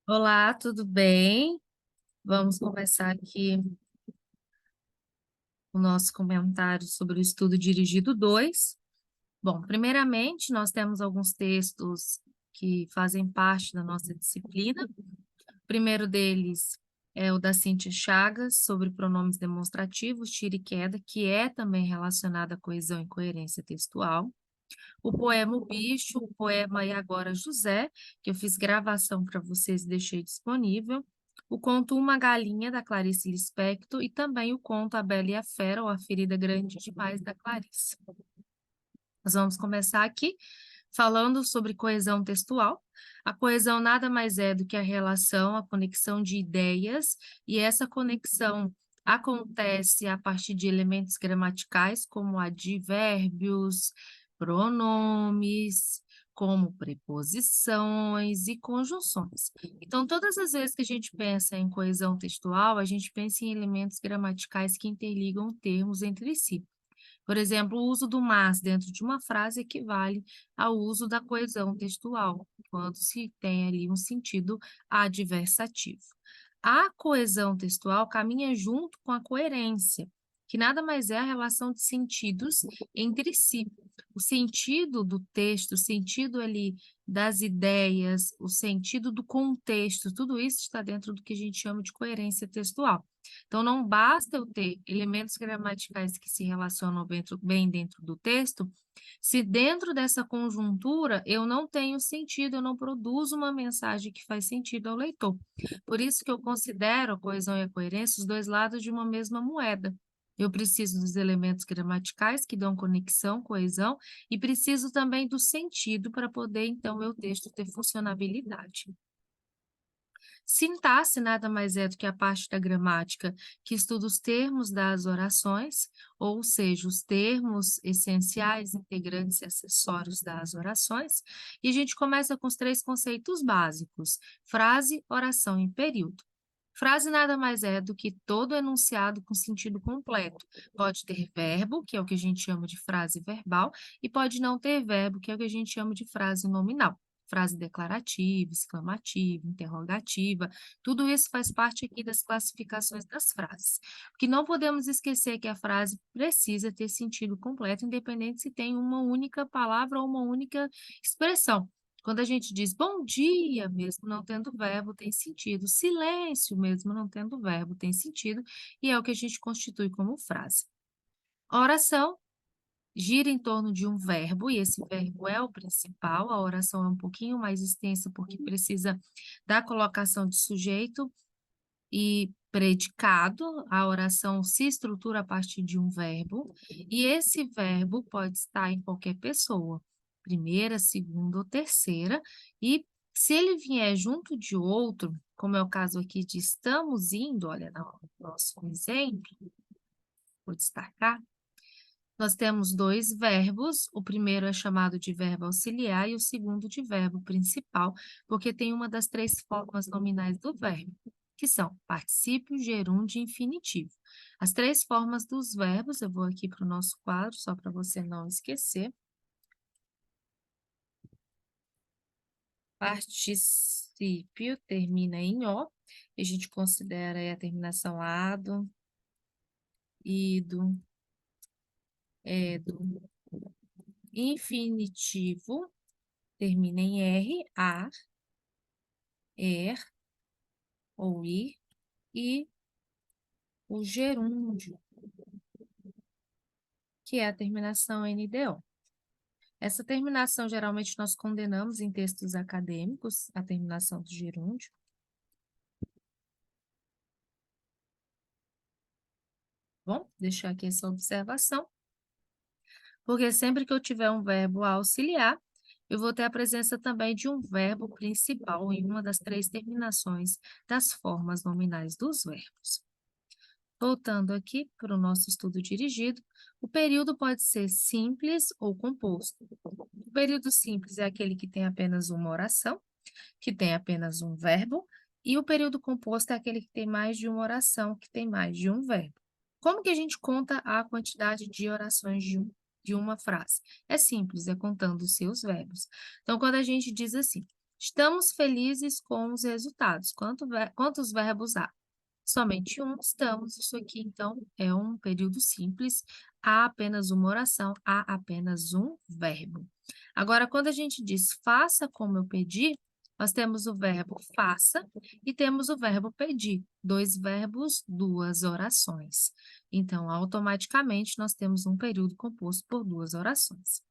Olá, tudo bem? Vamos começar aqui o nosso comentário sobre o estudo dirigido 2. Bom, primeiramente, nós temos alguns textos que fazem parte da nossa disciplina. O primeiro deles é o da Cíntia Chagas, sobre pronomes demonstrativos, tira e queda, que é também relacionado à coesão e coerência textual. O poema O Bicho, o poema E Agora José, que eu fiz gravação para vocês e deixei disponível. O conto Uma Galinha, da Clarice Lispector, e também o conto A Bela e a Fera, ou A Ferida Grande Demais, da Clarice. Nós vamos começar aqui falando sobre coesão textual. A coesão nada mais é do que a relação, a conexão de ideias, e essa conexão acontece a partir de elementos gramaticais, como advérbios, pronomes, como preposições e conjunções. Então, todas as vezes que a gente pensa em coesão textual, a gente pensa em elementos gramaticais que interligam termos entre si. Por exemplo, o uso do mas dentro de uma frase equivale ao uso da coesão textual, quando se tem ali um sentido adversativo. A coesão textual caminha junto com a coerência, que nada mais é a relação de sentidos entre si. O sentido do texto, o sentido ali das ideias, o sentido do contexto, tudo isso está dentro do que a gente chama de coerência textual. Então, não basta eu ter elementos gramaticais que se relacionam bem dentro do texto, se dentro dessa conjuntura eu não tenho sentido, eu não produzo uma mensagem que faz sentido ao leitor. Por isso que eu considero a coesão e a coerência os dois lados de uma mesma moeda. Eu preciso dos elementos gramaticais que dão conexão, coesão, e preciso também do sentido para poder, então, meu texto ter funcionabilidade. Sintaxe nada mais é do que a parte da gramática que estuda os termos das orações, ou seja, os termos essenciais, integrantes e acessórios das orações. E a gente começa com os 3 conceitos básicos: frase, oração e período. Frase nada mais é do que todo enunciado com sentido completo. Pode ter verbo, que é o que a gente chama de frase verbal, e pode não ter verbo, que é o que a gente chama de frase nominal. Frase declarativa, exclamativa, interrogativa, tudo isso faz parte aqui das classificações das frases. O que não podemos esquecer é que a frase precisa ter sentido completo, independente se tem uma única palavra ou uma única expressão. Quando a gente diz bom dia, mesmo não tendo verbo, tem sentido. Silêncio, mesmo não tendo verbo, tem sentido, e é o que a gente constitui como frase. A oração gira em torno de um verbo, e esse verbo é o principal. A oração é um pouquinho mais extensa, porque precisa da colocação de sujeito e predicado. A oração se estrutura a partir de um verbo, e esse verbo pode estar em qualquer pessoa, primeira, segunda ou terceira, e se ele vier junto de outro, como é o caso aqui de estamos indo, olha, no próximo exemplo, vou destacar, nós temos 2 verbos, o primeiro é chamado de verbo auxiliar e o segundo de verbo principal, porque tem uma das 3 formas nominais do verbo, que são particípio, gerúndio e infinitivo. As 3 formas dos verbos, eu vou aqui para o nosso quadro, só para você não esquecer. Particípio termina em "o", e a gente considera aí a terminação ado, ido, edo. Infinitivo termina em "r", ar, er ou ir, e o gerúndio, que é a terminação NDO. Essa terminação, geralmente, nós condenamos em textos acadêmicos, a terminação do gerúndio. Bom, deixar aqui essa observação, porque sempre que eu tiver um verbo auxiliar, eu vou ter a presença também de um verbo principal em uma das 3 terminações das formas nominais dos verbos. Voltando aqui para o nosso estudo dirigido, o período pode ser simples ou composto. O período simples é aquele que tem apenas uma oração, que tem apenas um verbo, e o período composto é aquele que tem mais de uma oração, que tem mais de um verbo. Como que a gente conta a quantidade de orações de uma frase? É simples, é contando os seus verbos. Então, quando a gente diz assim, Estamos felizes com os resultados. Quantos verbos há? Somente um, estamos. Isso aqui, então, é um período simples. Há apenas uma oração, há apenas um verbo. Agora, quando a gente diz faça como eu pedi, nós temos o verbo faça e temos o verbo pedir. Dois verbos, duas orações. Então, automaticamente, nós temos um período composto por duas orações.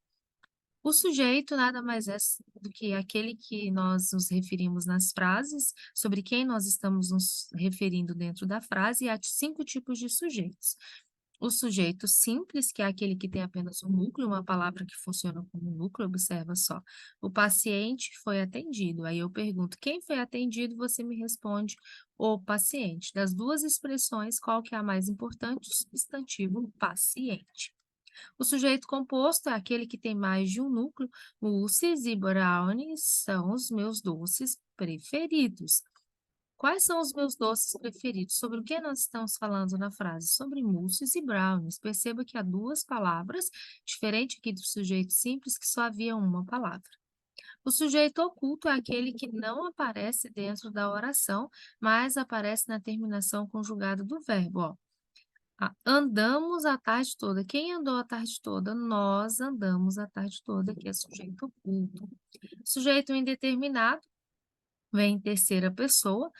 O sujeito nada mais é do que aquele que nós nos referimos nas frases, sobre quem nós estamos nos referindo dentro da frase, e há 5 tipos de sujeitos. O sujeito simples, que é aquele que tem apenas um núcleo, uma palavra que funciona como um núcleo, observa só. O paciente foi atendido. Aí eu pergunto, quem foi atendido? Você me responde, o paciente. Das duas expressões, qual que é a mais importante? O substantivo paciente. O sujeito composto é aquele que tem mais de um núcleo. Mousses e brownies são os meus doces preferidos. Quais são os meus doces preferidos? Sobre o que nós estamos falando na frase? Sobre mousses e brownies. Perceba que há duas palavras, diferente aqui do sujeito simples, que só havia uma palavra. O sujeito oculto é aquele que não aparece dentro da oração, mas aparece na terminação conjugada do verbo. Ó. Andamos a tarde toda. Quem andou a tarde toda? Nós andamos a tarde toda, que é sujeito oculto. Sujeito indeterminado vem em terceira pessoa,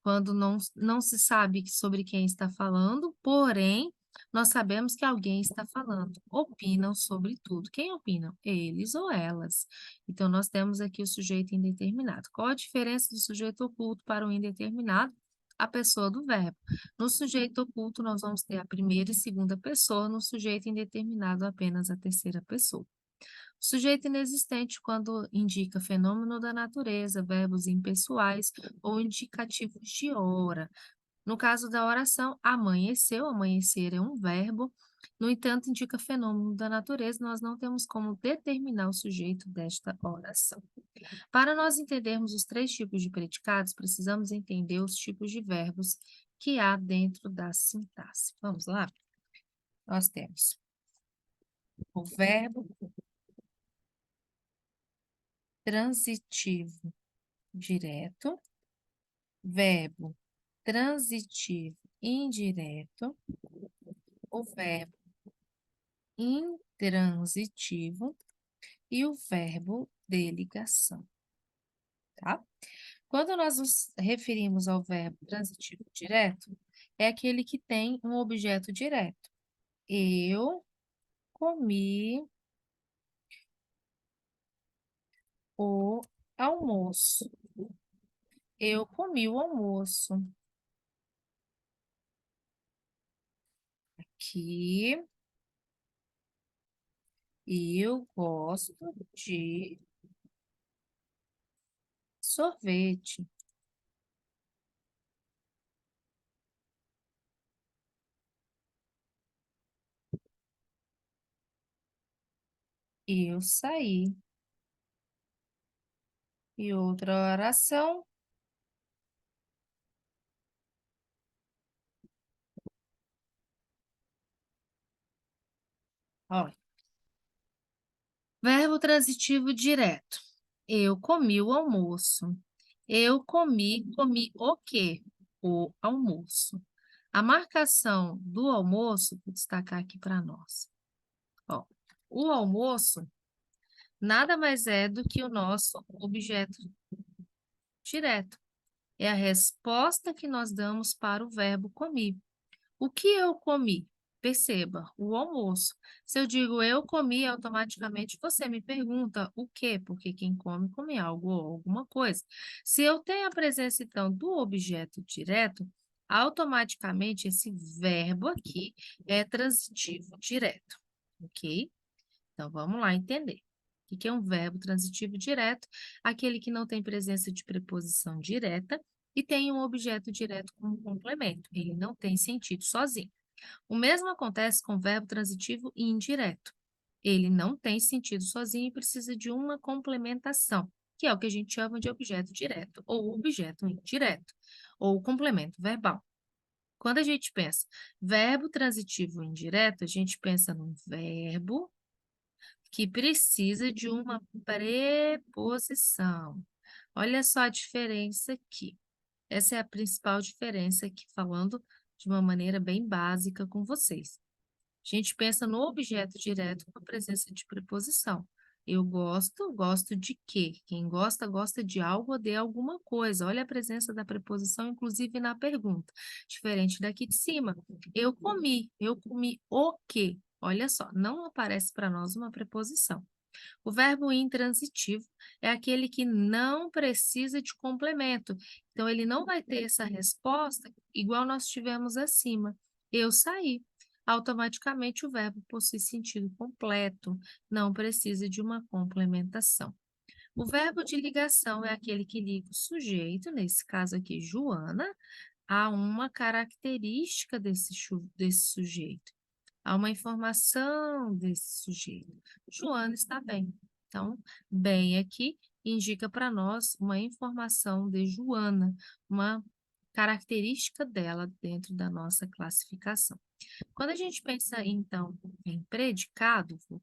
quando não se sabe sobre quem está falando, porém, nós sabemos que alguém está falando. Opinam sobre tudo. Quem opinam? Eles ou elas. Então, nós temos aqui o sujeito indeterminado. Qual a diferença do sujeito oculto para o indeterminado? A pessoa do verbo. No sujeito oculto, nós vamos ter a primeira e segunda pessoa, no sujeito indeterminado, apenas a terceira pessoa. Sujeito inexistente quando indica fenômeno da natureza, verbos impessoais ou indicativos de hora. No caso da oração, amanheceu, amanhecer é um verbo, no entanto, indica fenômeno da natureza, nós não temos como determinar o sujeito desta oração. Para nós entendermos os 3 tipos de predicados, precisamos entender os tipos de verbos que há dentro da sintaxe. Vamos lá? Nós temos o verbo transitivo direto, verbo transitivo indireto, o verbo intransitivo e o verbo de ligação, tá? Quando nós nos referimos ao verbo transitivo direto, é aquele que tem um objeto direto. Eu comi o almoço. Eu comi o almoço. Aqui, eu gosto de sorvete. Eu saí. E outra oração. Olha. Verbo transitivo direto. Eu comi o almoço. Eu comi o quê? O almoço. A marcação do almoço, vou destacar aqui para nós. Ó, o almoço nada mais é do que o nosso objeto direto. É a resposta que nós damos para o verbo comi. O que eu comi? Perceba, o almoço. Se eu digo eu comi, automaticamente você me pergunta o quê? Porque quem come, come algo ou alguma coisa. Se eu tenho a presença, então, do objeto direto, automaticamente esse verbo aqui é transitivo direto, ok? Então, vamos lá entender. O que é um verbo transitivo direto? Aquele que não tem presença de preposição direta e tem um objeto direto como complemento. Ele não tem sentido sozinho. O mesmo acontece com o verbo transitivo indireto. Ele não tem sentido sozinho e precisa de uma complementação, que é o que a gente chama de objeto direto ou objeto indireto, ou complemento verbal. Quando a gente pensa verbo transitivo indireto, a gente pensa num verbo que precisa de uma preposição. Olha só a diferença aqui. Essa é a principal diferença aqui, falando de uma maneira bem básica com vocês. A gente pensa no objeto direto com a presença de preposição. Eu gosto, gosto de quê? Quem gosta, gosta de algo ou de alguma coisa. Olha a presença da preposição, inclusive na pergunta. Diferente daqui de cima. Eu comi o quê? Olha só, não aparece para nós uma preposição. O verbo intransitivo é aquele que não precisa de complemento. Então, ele não vai ter essa resposta igual nós tivemos acima. Eu saí. Automaticamente, o verbo possui sentido completo, não precisa de uma complementação. O verbo de ligação é aquele que liga o sujeito, nesse caso aqui, Joana, a uma característica desse sujeito. Há uma informação desse sujeito. Joana está bem. Então, bem aqui indica para nós uma informação de Joana, uma característica dela dentro da nossa classificação. Quando a gente pensa, então, em predicado, vou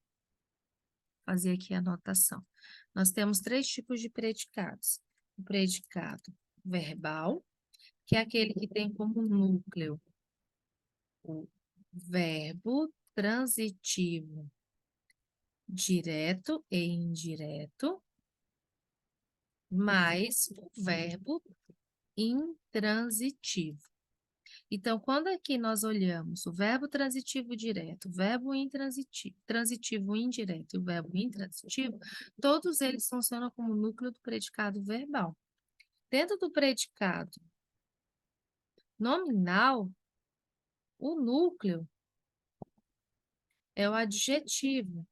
fazer aqui a anotação. Nós temos 3 tipos de predicados. O predicado verbal, que é aquele que tem como núcleo o verbo transitivo direto e indireto, mais o verbo intransitivo. Então, quando aqui nós olhamos o verbo transitivo direto, o verbo intransitivo, transitivo indireto e o verbo intransitivo, todos eles funcionam como núcleo do predicado verbal. Dentro do predicado nominal, o núcleo é o adjetivo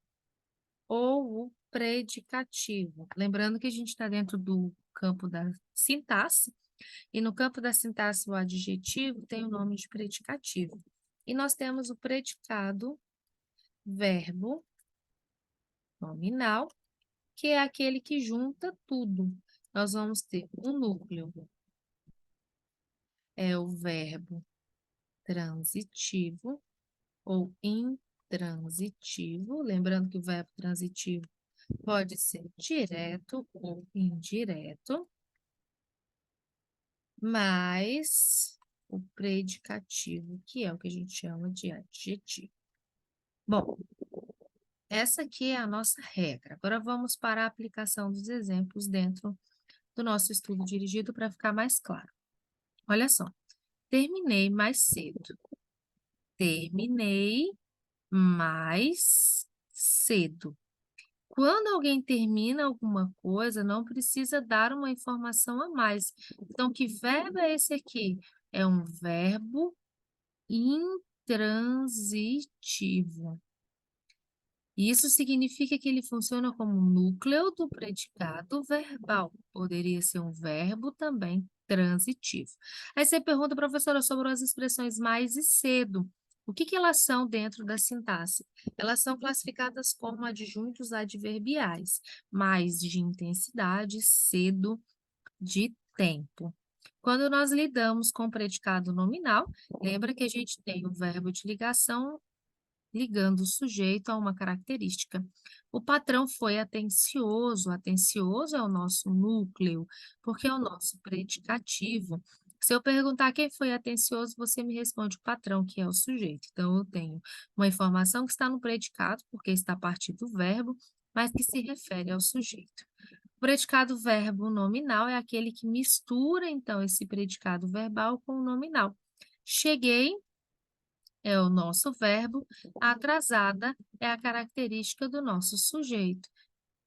ou o predicativo. Lembrando que a gente está dentro do campo da sintaxe, e no campo da sintaxe o adjetivo tem o nome de predicativo. E nós temos o predicado verbo nominal, que é aquele que junta tudo. Nós vamos ter o núcleo, é o verbo transitivo ou intransitivo. Lembrando que o verbo transitivo pode ser direto ou indireto, mais o predicativo, que é o que a gente chama de adjetivo. Bom, essa aqui é a nossa regra. Agora vamos para a aplicação dos exemplos dentro do nosso estudo dirigido para ficar mais claro. Olha só, terminei mais cedo. Terminei mais cedo. Quando alguém termina alguma coisa, não precisa dar uma informação a mais. Então, que verbo é esse aqui? É um verbo intransitivo. Isso significa que ele funciona como núcleo do predicado verbal. Poderia ser um verbo também transitivo. Aí você pergunta, professora, sobre as expressões mais e cedo. O que elas são dentro da sintaxe? Elas são classificadas como adjuntos adverbiais, mais de intensidade, cedo, de tempo. Quando nós lidamos com o predicado nominal, lembra que a gente tem o verbo de ligação ligando o sujeito a uma característica. O patrão foi atencioso. Atencioso é o nosso núcleo, porque é o nosso predicativo. Se eu perguntar quem foi atencioso, você me responde o patrão, que é o sujeito. Então, eu tenho uma informação que está no predicado, porque está a partir do verbo, mas que se refere ao sujeito. O predicado verbo nominal é aquele que mistura, então, esse predicado verbal com o nominal. Cheguei é o nosso verbo, atrasada é a característica do nosso sujeito.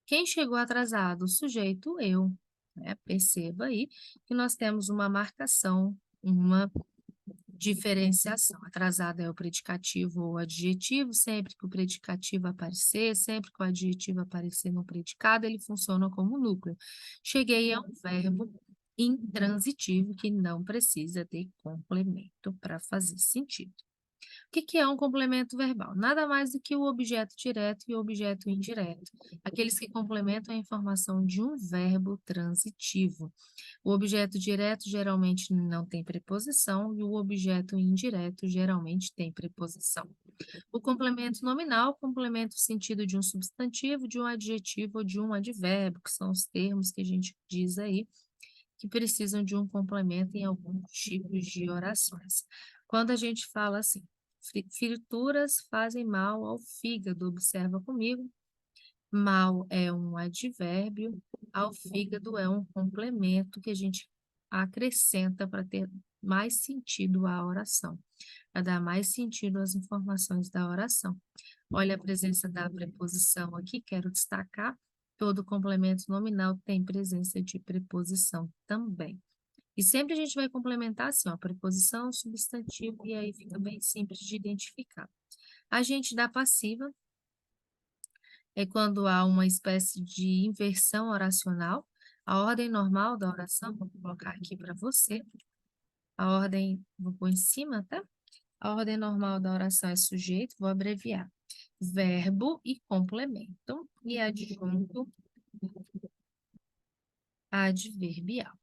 Quem chegou atrasado? O sujeito, eu. Né? Perceba aí que nós temos uma marcação, uma diferenciação. Atrasada é o predicativo ou adjetivo, sempre que o predicativo aparecer, sempre que o adjetivo aparecer no predicado, ele funciona como núcleo. Cheguei é um verbo intransitivo que não precisa de complemento para fazer sentido. que é um complemento verbal? Nada mais do que o objeto direto e o objeto indireto, aqueles que complementam a informação de um verbo transitivo. O objeto direto geralmente não tem preposição e o objeto indireto geralmente tem preposição. O complemento nominal complementa o sentido de um substantivo, de um adjetivo ou de um advérbio, que são os termos que a gente diz aí, que precisam de um complemento em alguns tipos de orações. Quando a gente fala assim, frituras fazem mal ao fígado, observa comigo. Mal é um advérbio, ao fígado é um complemento que a gente acrescenta para ter mais sentido à oração, para dar mais sentido às informações da oração. Olha a presença da preposição aqui, quero destacar. Todo complemento nominal tem presença de preposição também. E sempre a gente vai complementar assim, ó, preposição, substantivo, e aí fica bem simples de identificar. Agente da passiva é quando há uma espécie de inversão oracional. A ordem normal da oração, vou colocar aqui para você. A ordem, vou pôr em cima, tá? A ordem normal da oração é sujeito, vou abreviar. Verbo e complemento, e adjunto adverbial.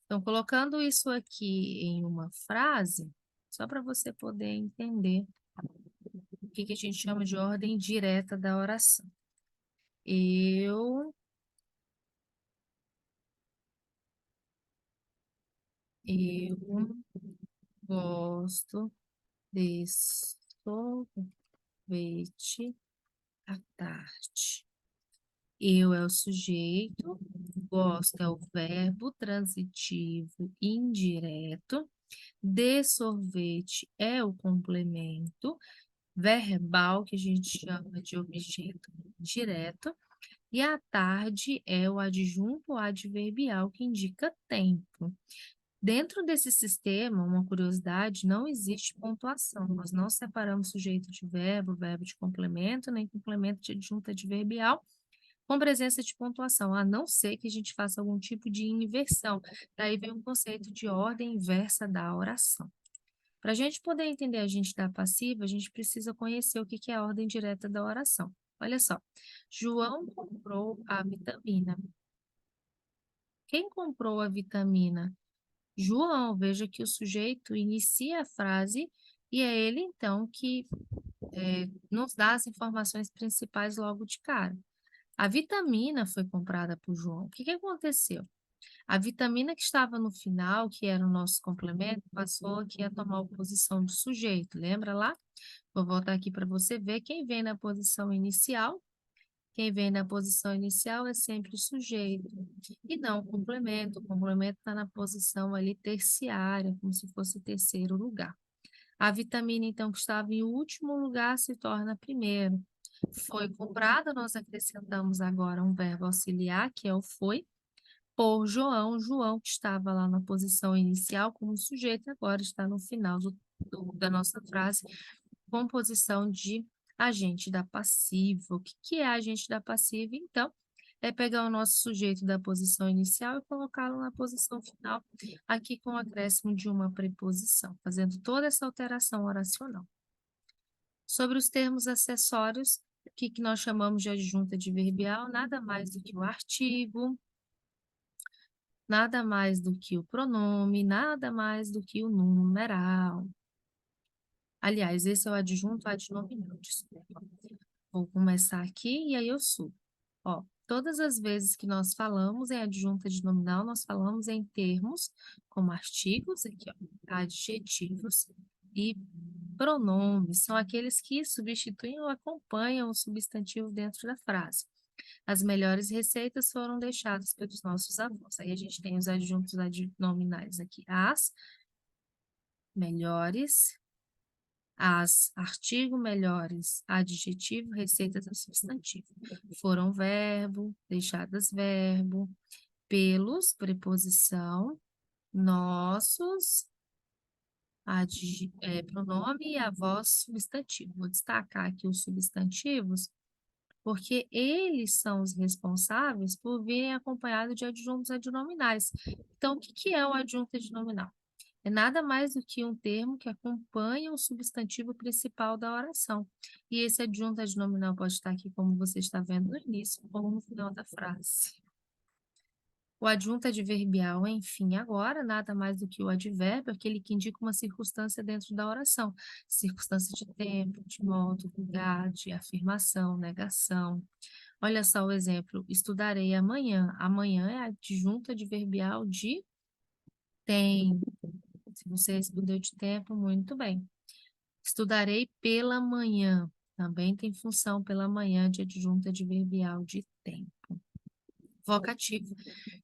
Então, colocando isso aqui em uma frase, só para você poder entender o que a gente chama de ordem direta da oração. Eu gosto de sorvete à tarde. Eu é o sujeito, gosto é o verbo transitivo indireto, de sorvete é o complemento verbal, que a gente chama de objeto direto, e à tarde é o adjunto adverbial, que indica tempo. Dentro desse sistema, uma curiosidade, não existe pontuação. Nós não separamos sujeito de verbo, verbo de complemento, nem complemento de adjunto adverbial, com presença de pontuação, a não ser que a gente faça algum tipo de inversão. Daí vem o conceito de ordem inversa da oração. Para a gente poder entender a agente da passiva, a gente precisa conhecer o que é a ordem direta da oração. Olha só, João comprou a vitamina. Quem comprou a vitamina? João. Veja que o sujeito inicia a frase e é ele, então, que nos dá as informações principais logo de cara. A vitamina foi comprada por João. O que aconteceu? A vitamina que estava no final, que era o nosso complemento, passou aqui a tomar a posição do sujeito. Lembra lá? Vou voltar aqui para você ver quem vem na posição inicial. Quem vem na posição inicial é sempre o sujeito, e não o complemento. O complemento está na posição ali terciária, como se fosse terceiro lugar. A vitamina, então, que estava em último lugar, se torna primeiro. Foi comprada, nós acrescentamos agora um verbo auxiliar, que é o foi, por João. João, que estava lá na posição inicial como sujeito, agora está no final da nossa frase, com posição de agente da passiva. O que é agente da passiva? Então, é pegar o nosso sujeito da posição inicial e colocá-lo na posição final, aqui com o acréscimo de uma preposição, fazendo toda essa alteração oracional. Sobre os termos acessórios, o que nós chamamos de adjunto adverbial, nada mais do que o artigo, nada mais do que o pronome, nada mais do que o numeral. Aliás, esse é o adjunto adnominal, desculpa. Vou começar aqui e aí eu subo. Ó, todas as vezes que nós falamos em adjunto adnominal, nós falamos em termos como artigos, aqui, ó, adjetivos e pronomes. São aqueles que substituem ou acompanham o substantivo dentro da frase. As melhores receitas foram deixadas pelos nossos avós. Aí a gente tem os adjuntos adnominais aqui. As melhores, as artigo melhores, adjetivo, receitas é substantivo. Foram verbo, deixadas verbo, pelos, preposição, nossos, pronome e avós, substantivo. Vou destacar aqui os substantivos, porque eles são os responsáveis por virem acompanhados de adjuntos adnominais. Então, o que é o adjunto adnominal? é nada mais do que um termo que acompanha o substantivo principal da oração. E esse adjunto adnominal pode estar aqui, como você está vendo no início, ou no final da frase. O adjunto adverbial, enfim, agora, nada mais do que o advérbio, aquele que indica uma circunstância dentro da oração. Circunstância de tempo, de modo, lugar, de afirmação, negação. Olha só o exemplo, estudarei amanhã. Amanhã é adjunto adverbial de tempo. Se você respondeu de tempo, muito bem. Estudarei pela manhã. Também tem função pela manhã de adjunto adverbial de tempo. Vocativo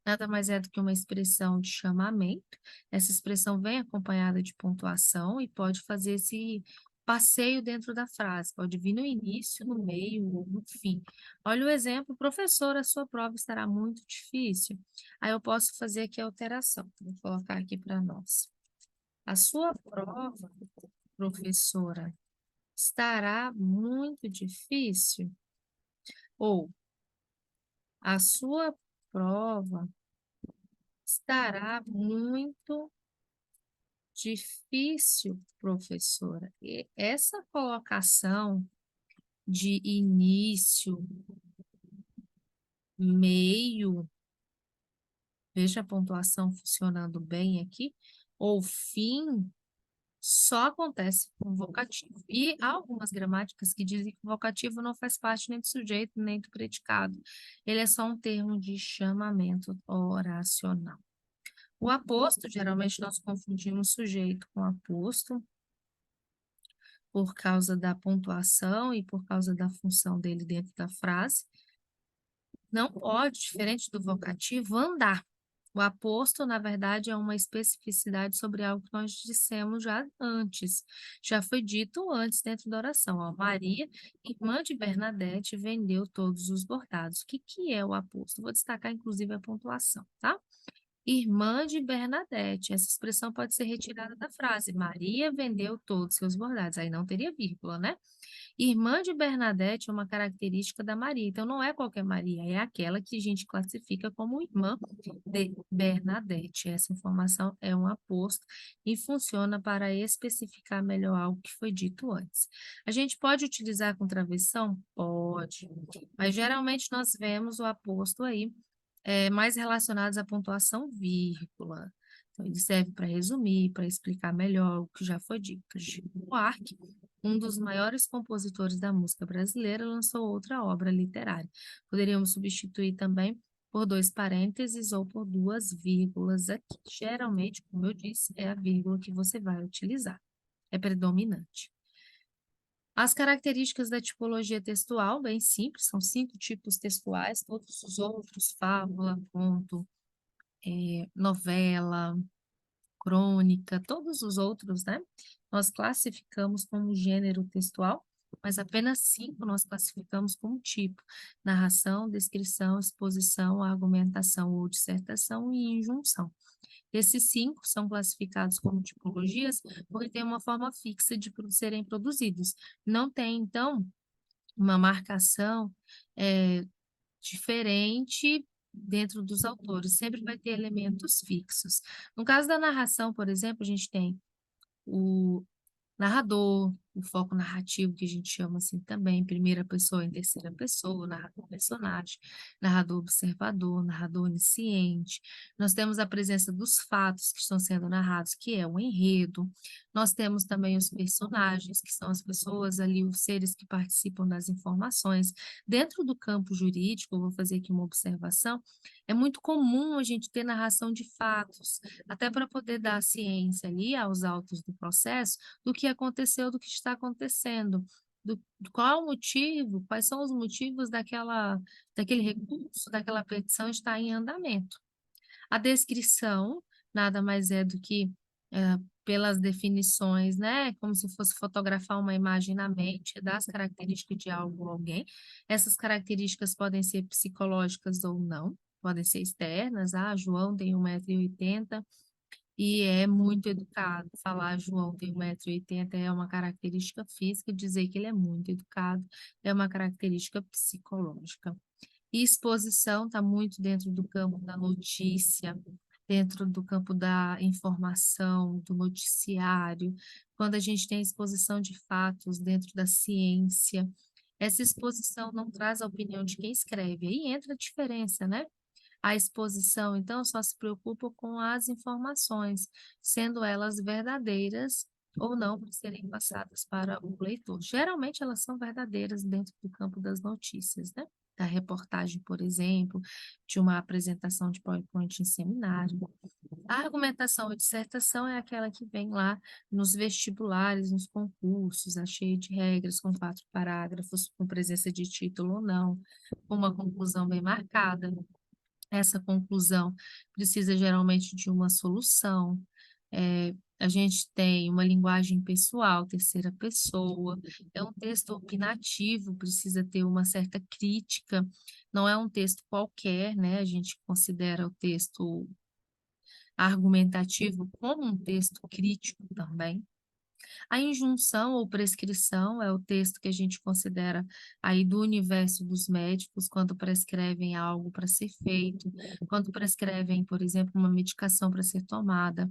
nada mais é do que uma expressão de chamamento. Essa expressão vem acompanhada de pontuação e pode fazer esse passeio dentro da frase. Pode vir no início, no meio ou no fim. Olha o exemplo, professor, a sua prova estará muito difícil. Aí eu posso fazer aqui a alteração. Vou colocar aqui para nós. A sua prova, professora, estará muito difícil? Ou a sua prova estará muito difícil, professora. E essa colocação de início, meio, veja a pontuação funcionando bem aqui, ou fim, só acontece com vocativo. E há algumas gramáticas que dizem que o vocativo não faz parte nem do sujeito, nem do predicado. Ele é só um termo de chamamento oracional. O aposto, geralmente nós confundimos sujeito com aposto, por causa da pontuação e por causa da função dele dentro da frase. Não pode, diferente do vocativo, andar. O aposto, na verdade, é uma especificidade sobre algo que nós dissemos já antes. Já foi dito antes dentro da oração. Ó, Maria, irmã de Bernadette, vendeu todos os bordados. O que que é o aposto? Vou destacar, inclusive, a pontuação, tá? Irmã de Bernadette. Essa expressão pode ser retirada da frase. Maria vendeu todos seus bordados. Aí não teria vírgula, né? Irmã de Bernadette é uma característica da Maria. Então, não é qualquer Maria, é aquela que a gente classifica como irmã de Bernadette. Essa informação é um aposto e funciona para especificar melhor algo que foi dito antes. A gente pode utilizar com travessão? Pode. Mas geralmente nós vemos o aposto aí mais relacionados à pontuação vírgula. Então, ele serve para resumir, para explicar melhor o que já foi dito. Chico Buarque, um dos maiores compositores da música brasileira, lançou outra obra literária. Poderíamos substituir também por 2 parênteses ou por 2 vírgulas aqui. Geralmente, como eu disse, é a vírgula que você vai utilizar. É predominante. As características da tipologia textual, bem simples, são 5 tipos textuais, todos os outros, fábula, conto, novela, crônica, todos os outros, né? Nós classificamos como gênero textual, mas apenas 5 nós classificamos como tipo: narração, descrição, exposição, argumentação ou dissertação e injunção. Esses 5 são classificados como tipologias porque têm uma forma fixa de serem produzidos. Não tem, então, uma marcação diferente dentro dos autores, sempre vai ter elementos fixos. No caso da narração, por exemplo, a gente tem o narrador, o foco narrativo, que a gente chama assim também, primeira pessoa e terceira pessoa, narrador personagem, narrador observador, narrador onisciente. Nós temos a presença dos fatos que estão sendo narrados, que é o enredo. Nós temos também os personagens, que são as pessoas ali, os seres que participam das informações. Dentro do campo jurídico, eu vou fazer aqui uma observação, é muito comum a gente ter narração de fatos, até para poder dar ciência ali aos autos do processo, do que aconteceu, do que está acontecendo, do qual o motivo, quais são os motivos daquele recurso, daquela petição estar em andamento. A descrição nada mais é do que, pelas definições, né, como se fosse fotografar uma imagem na mente das características de algo ou alguém. Essas características podem ser psicológicas ou não, podem ser externas. Ah, João tem 1,80 m e é muito educado. Falar João tem 1,80 m é uma característica física, dizer que ele é muito educado é uma característica psicológica. E exposição está muito dentro do campo da notícia. dentro do campo da informação, do noticiário, quando a gente tem exposição de fatos dentro da ciência. Essa exposição não traz a opinião de quem escreve, aí entra a diferença, né? A exposição, então, só se preocupa com as informações, sendo elas verdadeiras ou não para serem passadas para o leitor. Geralmente, elas são verdadeiras dentro do campo das notícias, né? Da reportagem, por exemplo, de uma apresentação de PowerPoint em seminário. A argumentação ou dissertação é aquela que vem lá nos vestibulares, nos concursos, é cheia de regras, com 4 parágrafos, com presença de título ou não, com uma conclusão bem marcada. Essa conclusão precisa geralmente de uma solução. A gente tem uma linguagem pessoal, terceira pessoa, é um texto opinativo, precisa ter uma certa crítica, não é um texto qualquer, né? A gente considera o texto argumentativo como um texto crítico também. A injunção ou prescrição é o texto que a gente considera aí do universo dos médicos, quando prescrevem algo para ser feito, quando prescrevem, por exemplo, uma medicação para ser tomada.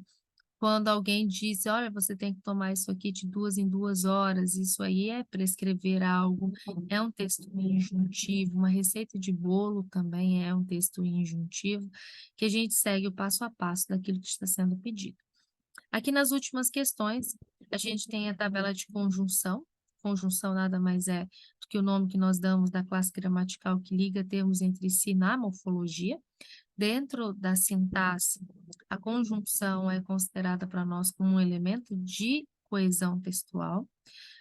Quando alguém diz: "Olha, você tem que tomar isso aqui de 2 em 2 horas", isso aí é prescrever algo, é um texto injuntivo, uma receita de bolo também é um texto injuntivo, que a gente segue o passo a passo daquilo que está sendo pedido. Aqui nas últimas questões, a gente tem a tabela de conjunção. Conjunção nada mais é do que o nome que nós damos da classe gramatical que liga termos entre si na morfologia. Dentro da sintaxe, a conjunção é considerada para nós como um elemento de coesão textual.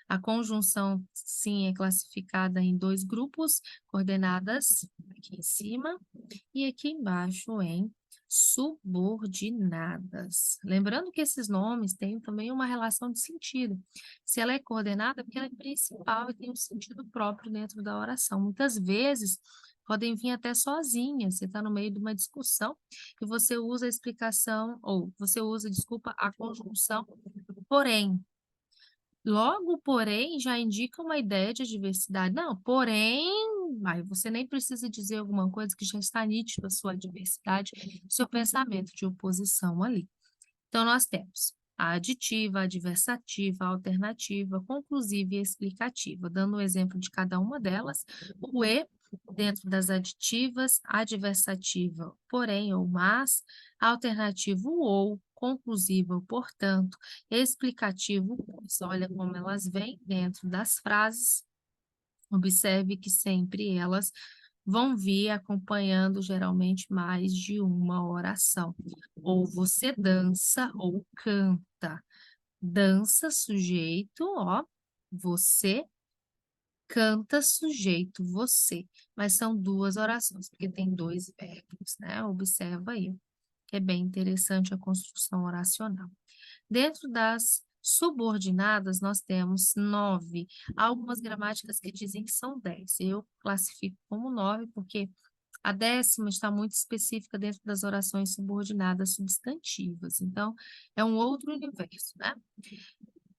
A conjunção, sim, é classificada em 2 grupos, coordenadas aqui em cima e aqui embaixo em subordinadas. Lembrando que esses nomes têm também uma relação de sentido. Se ela é coordenada, é porque ela é principal e tem um sentido próprio dentro da oração. Muitas vezes podem vir até sozinhas, você está no meio de uma discussão e você usa a explicação, ou você usa, desculpa, a conjunção porém. Logo, porém, já indica uma ideia de adversidade. Não, porém, aí você nem precisa dizer alguma coisa que já está nítido a sua adversidade, seu pensamento de oposição ali. Então, nós temos a aditiva, a adversativa, a alternativa, conclusiva e explicativa. Dando o exemplo de cada uma delas, o e dentro das aditivas, adversativa, porém ou mas, alternativo ou, conclusiva, portanto, explicativo, pois. Olha como elas vêm dentro das frases. Observe que sempre elas vão vir acompanhando geralmente mais de uma oração. Ou você dança ou canta. Dança, sujeito, ó, você, canta, sujeito, você. Mas são 2 orações, porque tem 2 verbos, né? Observa aí, que é bem interessante a construção oracional. Dentro das subordinadas, nós temos 9. Há algumas gramáticas que dizem que são 10. Eu classifico como 9, porque a 10ª está muito específica dentro das orações subordinadas substantivas. Então, é um outro universo, né?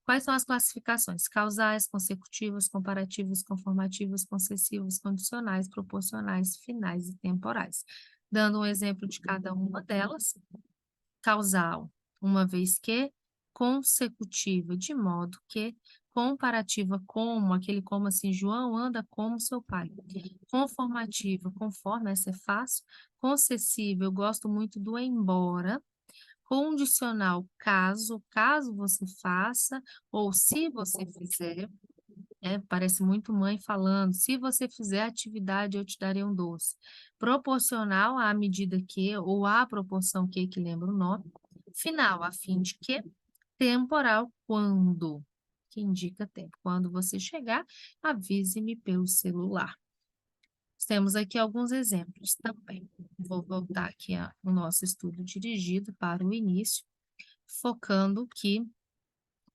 Quais são as classificações? Causais, consecutivas, comparativas, conformativas, concessivas, condicionais, proporcionais, finais e temporais. Dando um exemplo de cada uma delas. Causal, uma vez que, consecutiva, de modo que, comparativa, como, aquele como assim, João anda como seu pai. Conformativa, conforme, essa é fácil. Concessiva, eu gosto muito do embora. Condicional, caso você faça, ou se você fizer. Parece muito mãe falando, se você fizer a atividade, eu te darei um doce. Proporcional à medida que, ou à proporção que lembra o nome. Final, a fim de que. Temporal, quando, que indica tempo. Quando você chegar, avise-me pelo celular. Temos aqui alguns exemplos também. Vou voltar aqui ao nosso estudo dirigido para o início, focando que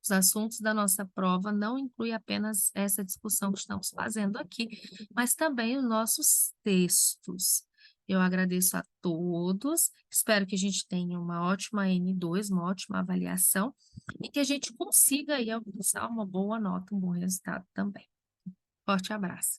os assuntos da nossa prova não incluem apenas essa discussão que estamos fazendo aqui, mas também os nossos textos. Eu agradeço a todos, espero que a gente tenha uma ótima N2, uma ótima avaliação, e que a gente consiga aí alcançar uma boa nota, um bom resultado também. Forte abraço.